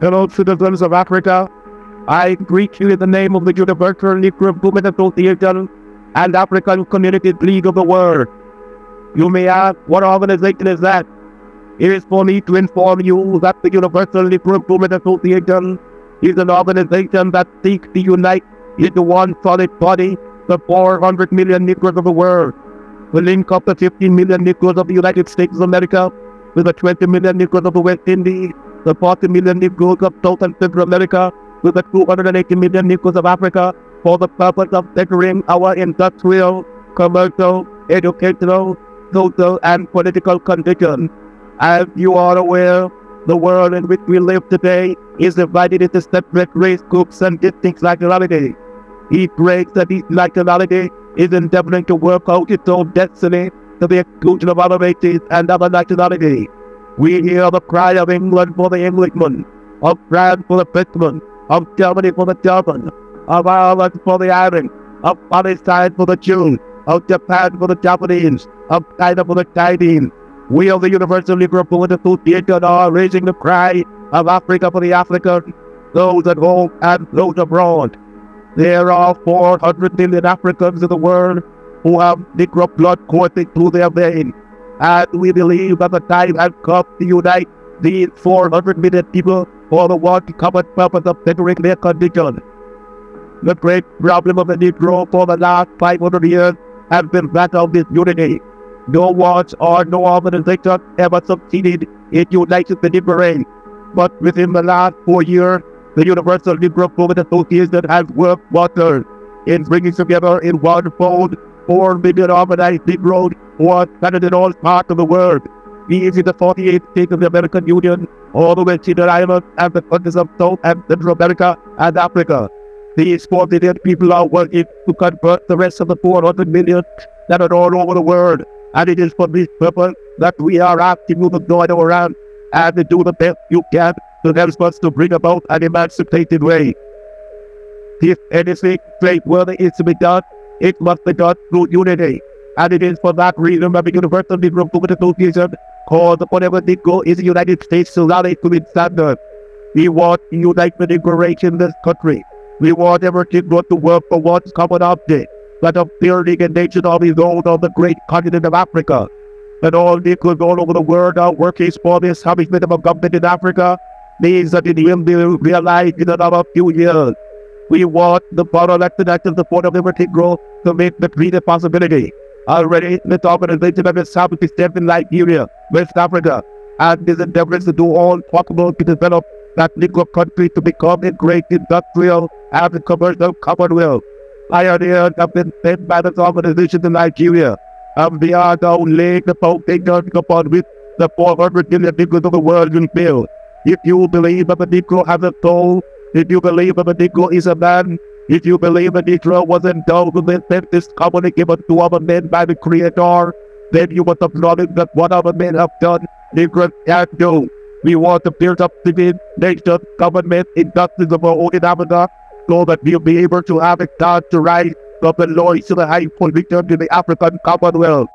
Fellow citizens of Africa, I greet you in the name of the Universal Negro Movement Association and African Communities League of the World. You may ask, what organization is that? It is for me to inform you that the Universal Negro Movement Association is an organization that seeks to unite into one solid body the 400 million Negroes of the world, to link up the 15 million Negroes of the United States of America with the 20 million Negroes of the West Indies, the 40 million Negroes of South and Central America with the 280 million Negroes of Africa for the purpose of bettering our industrial, commercial, educational, social, and political conditions. As you are aware, the world in which we live today is divided into separate race groups and distinct nationalities. Each race and each nationality is endeavoring to work out its own destiny to the exclusion of other races and other nationalities. We hear the cry of England for the Englishman, of France for the Frenchman, of Germany for the German, of Ireland for the Irish, of Palestine for the Jews, of Japan for the Japanese, of China for the Chinese. We of the Universal Negro Movement Association are raising the cry of Africa for the Africans, those at home and those abroad. There are 400 million Africans in the world who have Negro blood coursing through their veins, and we believe that the time has come to unite these 400 million people for the one common purpose of bettering their condition. The great problem of the Negro for the last 500 years has been that of disunity. No one or no organization ever succeeded in uniting the Negro race, but within the last 4 years, the Universal Negro Movement Association has worked wonders in bringing together in one fold 4 million organized Negroes who are scattered in all parts of the world, be it in the 48 states of the American Union, all the West Indian Islands, and the countries of South and Central America and Africa. These 4 million people are working to convert the rest of the 400 million that are all over the world, and it is for this purpose that we are asking you to join our ranks and to do the best you can to help us to bring about an emancipated way. If anything praiseworthy is to be done, it must be done through unity. And it is for that reason that the Universal Negro Movement Association calls upon every Negro in the United States to rally to its standard. We want to unite the Negro race in this country. We want every Negro to work for one common object, that of building a nation of his own on the great continent of Africa. And all Negroes all over the world are working for the establishment of a government in Africa means that it will be realized in another few years. We want the elected active support of every Negro to make the dream a possibility. Already, this organization has established itself in Nigeria, West Africa, and is endeavoring to do all possible to develop that Negro country to become a great industrial and commercial commonwealth. Pioneers have been sent by this organization in Nigeria, and we are now laying the foundation upon which the 400 million Negroes of the world will build. If you believe that the Negro has a soul, if you believe that the Negro is a man, if you believe the Negro was endowed with the senses commonly given to other men by the Creator, then you must acknowledge that what other men have done, Negroes can't do. We want to build up civil, nation, government, industries of our own in Africa, so that we'll be able to have a chance to rise from the low to the high position in the African Commonwealth.